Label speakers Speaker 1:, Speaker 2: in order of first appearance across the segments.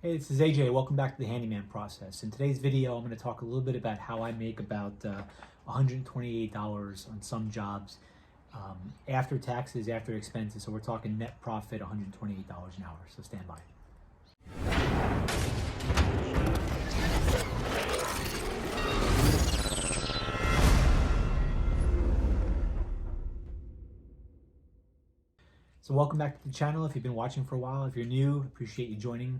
Speaker 1: Hey, this is AJ. Welcome back to the Handyman process. In today's video, I'm going to talk a little bit about how I make about $128 on some jobs after taxes, after expenses. So we're talking net profit, $128 an hour. So stand by. So welcome back to the channel. If you've been watching for a while, if you're new, appreciate you joining.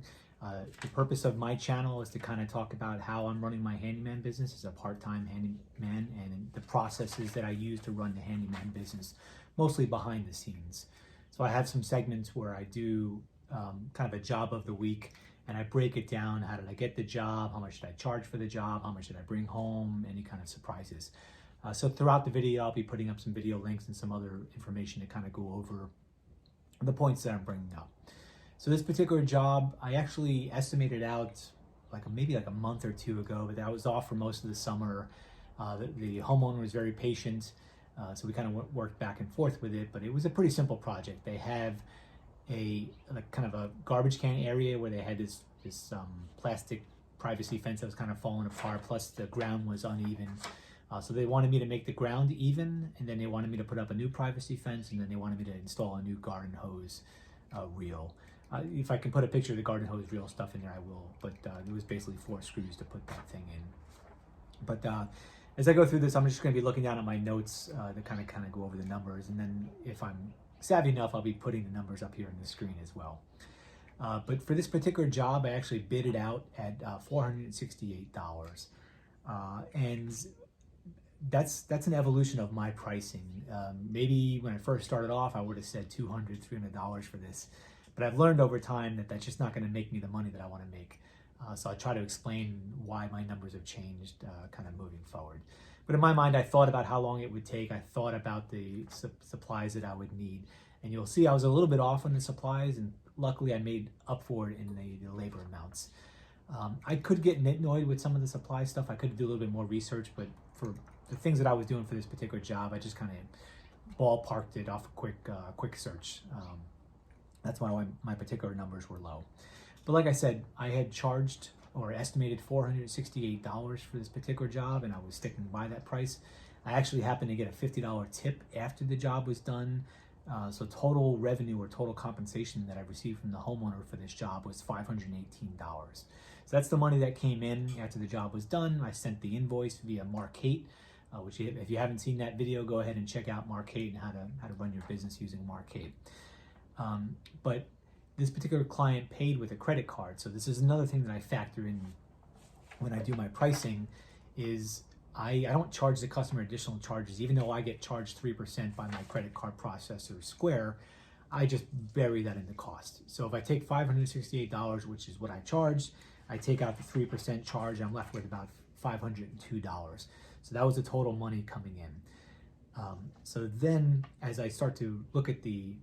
Speaker 1: The purpose of my channel is to kind of talk about how I'm running my handyman business as a part-time handyman and the processes that I use to run the handyman business, mostly behind the scenes. So I have some segments where I do kind of a job of the week, and I break it down. How did I get the job? How much did I charge for the job? How much did I bring home? Any kind of surprises. So throughout the video, I'll be putting up some video links and some other information to kind of go over the points that I'm bringing up. So this particular job, I actually estimated out maybe a month or two ago, but I was off for most of the summer. The homeowner was very patient, so we kind of worked back and forth with it, but it was a pretty simple project. They have a kind of a garbage can area where they had this plastic privacy fence that was kind of falling apart, plus the ground was uneven. So they wanted me to make the ground even, and then they wanted me to put up a new privacy fence, and then they wanted me to install a new garden hose reel. If I can put a picture of the garden hose reel stuff in there, I will, but it was basically 4 screws to put that thing in. But as I go through this, I'm just going to be looking down at my notes to kind of go over the numbers, and then if I'm savvy enough, I'll be putting the numbers up here on the screen as well. But for this particular job, I actually bid it out at $468, and that's an evolution of my pricing. Maybe when I first started off, I would have said $200, $300 for this, but I've learned over time that that's just not going to make me the money that I want to make. So I try to explain why my numbers have changed kind of moving forward. But in my mind, I thought about how long it would take. I thought about the supplies that I would need. And you'll see I was a little bit off on the supplies, and luckily I made up for it in the labor amounts. I could get annoyed with some of the supply stuff. I could do a little bit more research, but for the things that I was doing for this particular job, I just kind of ballparked it off a quick search. That's why my particular numbers were low. But like I said, I had charged or estimated $468 for this particular job, and I was sticking by that price. I actually happened to get a $50 tip after the job was done. So total revenue or total compensation that I received from the homeowner for this job was $518. So that's the money that came in after the job was done. I sent the invoice via Markate, which if you haven't seen that video, go ahead and check out Markate and how to run your business using Markate. But this particular client paid with a credit card. So this is another thing that I factor in when I do my pricing is I don't charge the customer additional charges, even though I get charged 3% by my credit card processor, Square. I just bury that in the cost. So if I take $568, which is what I charged, I take out the 3% charge, I'm left with about $502. So that was the total money coming in. So then as I start to look at the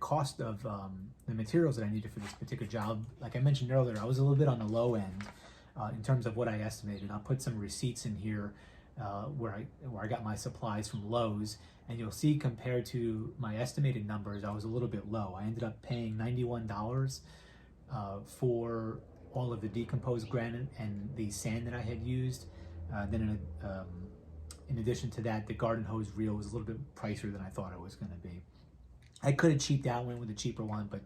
Speaker 1: cost of the materials that I needed for this particular job, like I mentioned earlier, I was a little bit on the low end in terms of what I estimated. I'll put some receipts in here where I got my supplies from Lowe's, and you'll see compared to my estimated numbers, I was a little bit low. I ended up paying $91 for all of the decomposed granite and the sand that I had used. Then in addition to that, the garden hose reel was a little bit pricier than I thought it was going to be. I could have cheaped out, went with a cheaper one, but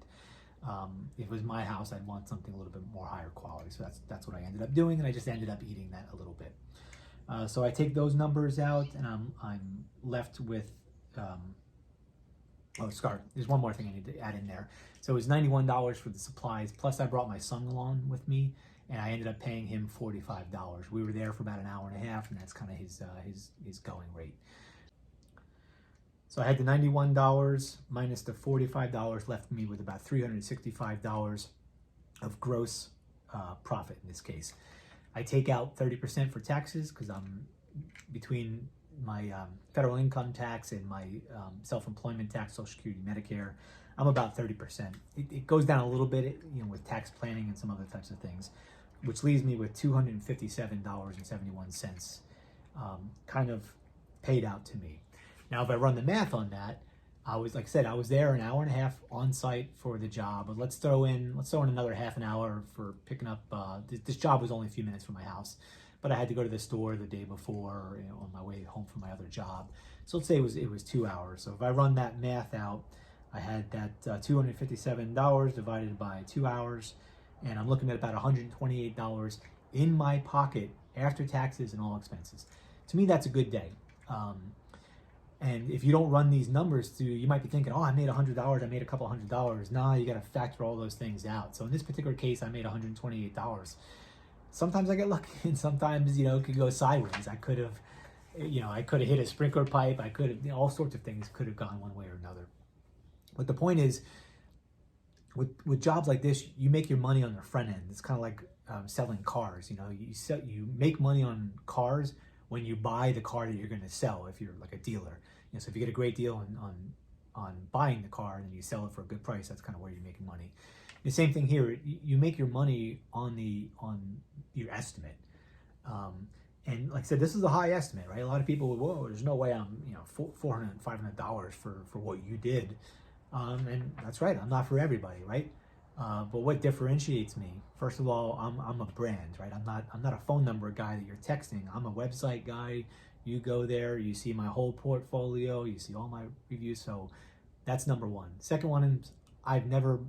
Speaker 1: if it was my house, I'd want something a little bit more higher quality. So that's what I ended up doing, and I just ended up eating that a little bit. So I take those numbers out, and I'm left with. There's one more thing I need to add in there. So it was $91 for the supplies, plus I brought my son along with me, and I ended up paying him $45. We were there for about an hour and a half, and that's kind of his going rate. So I had the $91 minus the $45 left me with about $365 of gross profit in this case. I take out 30% for taxes because I'm between my federal income tax and my self-employment tax, Social Security, Medicare. I'm about 30%. It goes down a little bit, with tax planning and some other types of things, which leaves me with $257.71 kind of paid out to me. Now, if I run the math on that, I was, like I said, I was there an hour and a half on site for the job. But let's throw in another half an hour for picking up. This job was only a few minutes from my house, but I had to go to the store the day before, on my way home from my other job. So let's say it was 2 hours. So if I run that math out, I had that $257 divided by 2 hours, and I'm looking at about $128 in my pocket after taxes and all expenses. To me, that's a good day. And if you don't run these numbers through, you might be thinking, oh, I made $100, I made a couple $100. Nah, you got to factor all those things out. So in this particular case, I made $128. Sometimes I get lucky, and sometimes, it could go sideways. I could have hit a sprinkler pipe. I could have, all sorts of things could have gone one way or another. But the point is, with jobs like this, you make your money on the front end. It's kind of like selling cars. You make money on cars when you buy the car that you're going to sell. If you're like a dealer, so if you get a great deal on buying the car and then you sell it for a good price, that's kind of where you're making money. The same thing here. You make your money on your estimate. And like I said, this is a high estimate, right? A lot of people would, whoa, there's no way I'm, $400, $500 for what you did. And that's right. I'm not for everybody, right? But what differentiates me, first of all, I'm a brand, right? I'm not a phone number guy that you're texting. I'm a website guy. You go there, you see my whole portfolio, you see all my reviews. So that's number one. Second one is I've never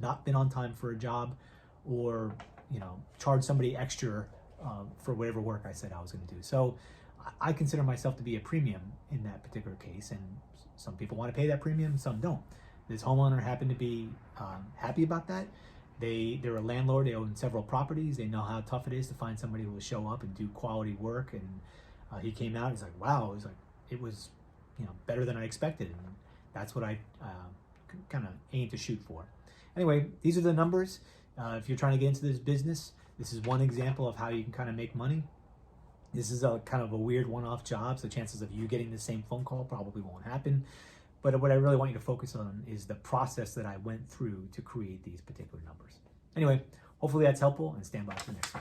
Speaker 1: not been on time for a job, or charge somebody extra for whatever work I said I was going to do. So I consider myself to be a premium in that particular case, and some people want to pay that premium, some don't. This homeowner happened to be happy about that. They're a landlord. They own several properties. They know how tough it is to find somebody who will show up and do quality work. And he came out. He's like, wow. It was better than I expected. And that's what I kind of aim to shoot for. Anyway, these are the numbers. If you're trying to get into this business, this is one example of how you can kind of make money. This is a kind of a weird one-off job, so chances of you getting the same phone call probably won't happen. But what I really want you to focus on is the process that I went through to create these particular numbers. Anyway, hopefully that's helpful, and stand by for the next one.